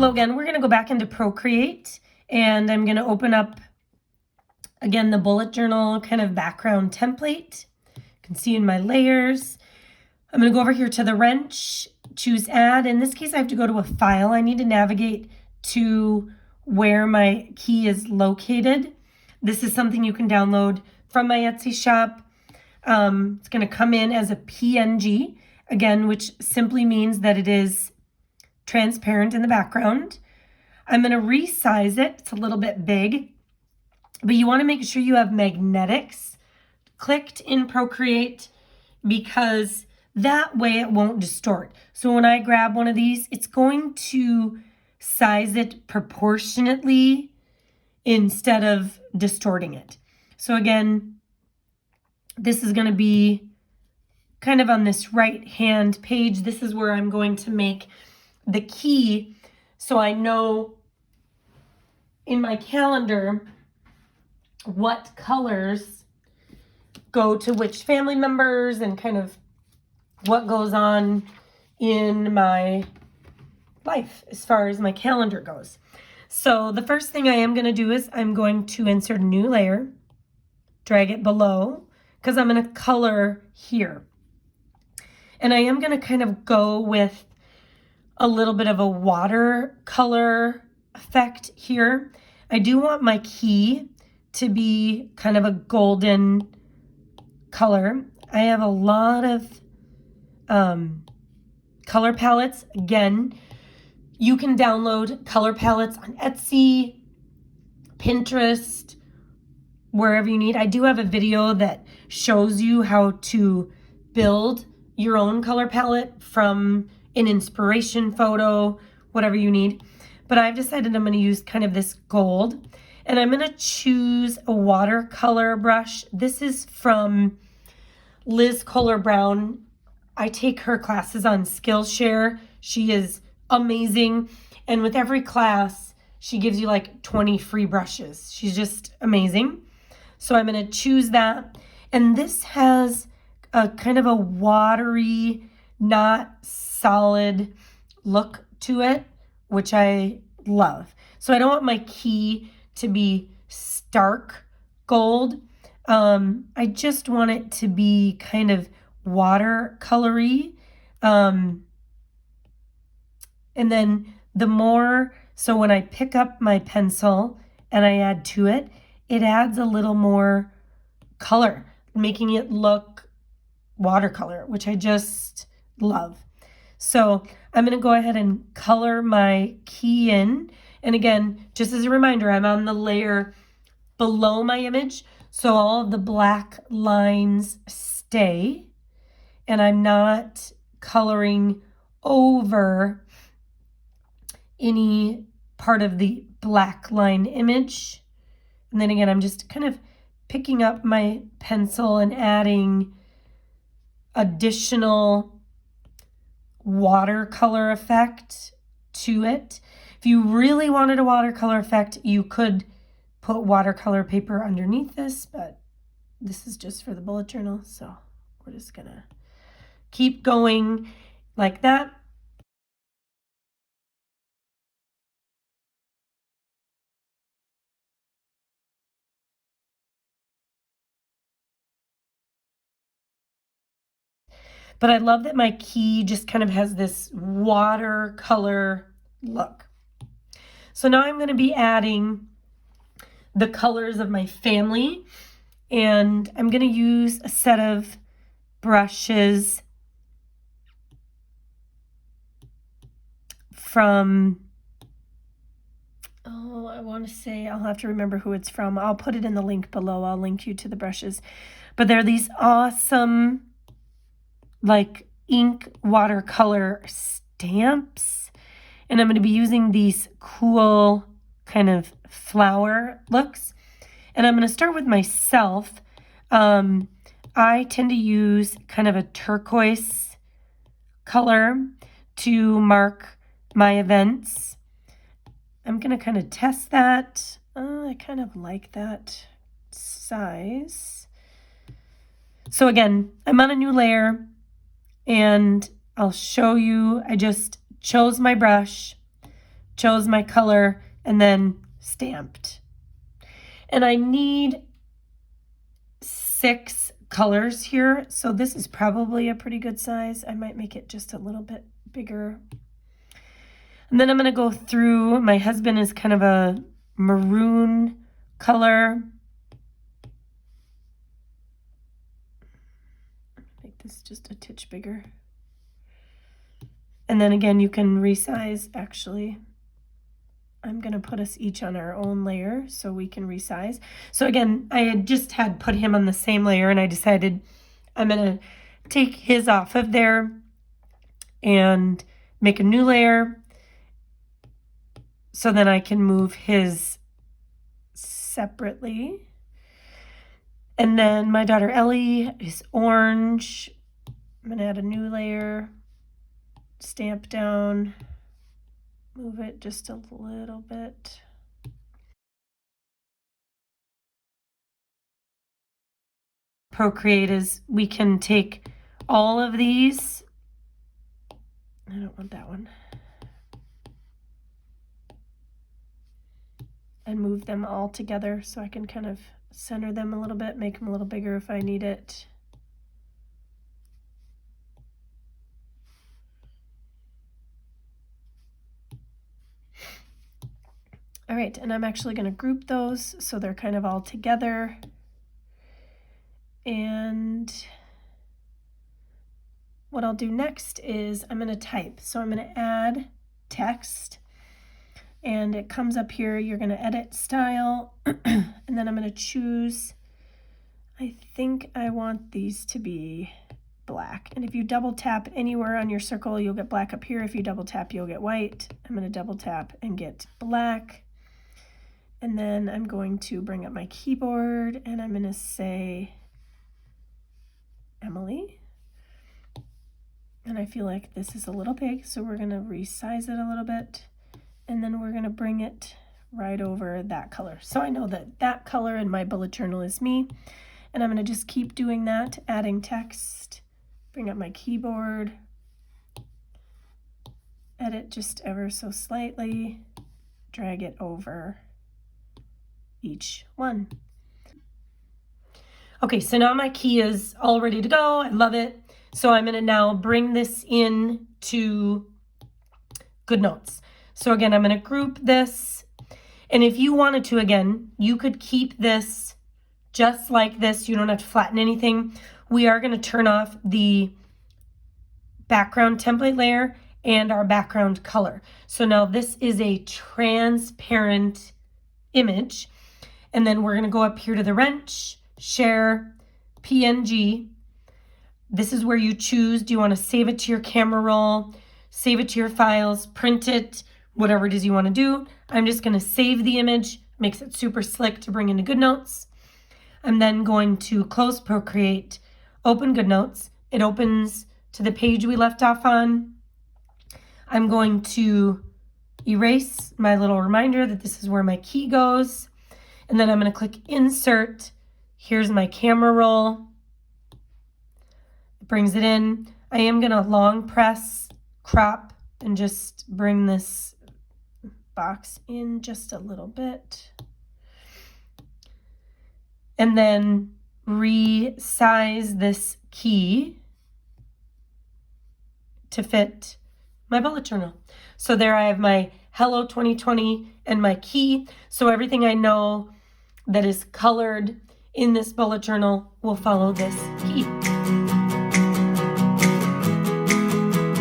Hello again. We're going to go back into Procreate, and I'm going to open up again the bullet journal kind of background template. You can see in my layers. I'm going to go over here to the wrench, choose add. In this case, I have to go to a file. I need to navigate to where my key is located. This is something you can download from my Etsy shop. It's going to come in as a PNG, again, which simply means that it is transparent in the background. I'm going to resize it. It's a little bit big, but you want to make sure you have magnetics clicked in Procreate, because that way it won't distort. So when I grab one of these, it's going to size it proportionately instead of distorting it. So again, this is going to be kind of on this right hand page. This is where I'm going to make the key, so I know in my calendar what colors go to which family members and kind of what goes on in my life as far as my calendar goes. So the first thing I am going to do is I'm going to insert a new layer, drag it below, because I'm going to color here. And I am going to kind of go with a little bit of a watercolor effect here. I do want my key to be kind of a golden color. I have a lot of color palettes. Again, you can download color palettes on Etsy, Pinterest, wherever you need. I do have a video that shows you how to build your own color palette from an inspiration photo, whatever you need. But I've decided I'm going to use kind of this gold, and I'm going to choose a watercolor brush. This is from Liz Kohler Brown. I take her classes on Skillshare. She is amazing. And with every class, she gives you like 20 free brushes. She's just amazing. So I'm going to choose that. And this has a kind of a watery, not solid look to it, which I love. So I don't want my key to be stark gold. I just want it to be kind of watercolory. And then the more, so when I pick up my pencil and I add to it, it adds a little more color, making it look watercolor, which I just love. So I'm going to go ahead and color my key in. And again, just as a reminder, I'm on the layer below my image, so all of the black lines stay, and I'm not coloring over any part of the black line image. And then again, I'm just kind of picking up my pencil and adding additional watercolor effect to it. If you really wanted a watercolor effect, you could put watercolor paper underneath this, but this is just for the bullet journal, so we're just gonna keep going like that. But I love that my key just kind of has this watercolor look. So now I'm going to be adding the colors of my family, and I'm going to use a set of brushes from, oh, I want to say, I'll have to remember who it's from. I'll put it in the link below. I'll link you to the brushes. But they're these awesome like ink watercolor stamps, and I'm going to be using these cool kind of flower looks. And I'm going to start with myself. I tend to use kind of a turquoise color to mark my events. I'm going to kind of test that. I kind of like that size. So again, I'm on a new layer, and I'll show you. I just chose my brush, chose my color, and then stamped. And I need 6 colors here, so this is probably a pretty good size. I might make it just a little bit bigger. And then I'm going to go through, my husband is kind of a maroon color. Make this just a titch bigger. And then again, you can resize. Actually, I'm going to put us each on our own layer so we can resize. So again, I had just put him on the same layer, and I decided I'm going to take his off of there and make a new layer. So then I can move his separately. And then my daughter Ellie is orange. I'm going to add a new layer, stamp down, move it just a little bit. Procreate is, we can take all of these. I don't want that one. And move them all together so I can kind of center them a little bit, make them a little bigger if I need it. All right, and I'm actually going to group those so they're kind of all together. And what I'll do next is I'm going to type. So I'm going to add text. And it comes up here, you're going to edit style, and then I'm going to choose, I think I want these to be black. And if you double tap anywhere on your circle, you'll get black up here. If you double tap, you'll get white. I'm going to double tap and get black. And then I'm going to bring up my keyboard and I'm going to say Emily. And I feel like this is a little big, so we're going to resize it a little bit. And then we're going to bring it right over that color. So I know that that color in my bullet journal is me. And I'm going to just keep doing that, adding text, bring up my keyboard, edit just ever so slightly, drag it over each one. Okay, so now my key is all ready to go. I love it. So I'm going to now bring this in to GoodNotes. So again, I'm going to group this, and if you wanted to, again, you could keep this just like this. You don't have to flatten anything. We are going to turn off the background template layer and our background color. So now this is a transparent image, and then we're going to go up here to the wrench, share, PNG. This is where you choose, do you want to save it to your camera roll, save it to your files, print it, whatever it is you want to do. I'm just going to save the image, makes it super slick to bring into GoodNotes. I'm then going to close Procreate, open GoodNotes. It opens to the page we left off on. I'm going to erase my little reminder that this is where my key goes. And then I'm going to click Insert. Here's my camera roll. It brings it in. I am going to long press, crop, and just bring this box in just a little bit. And then resize this key to fit my bullet journal. So there I have my Hello 2020 and my key. So everything I know that is colored in this bullet journal will follow this key.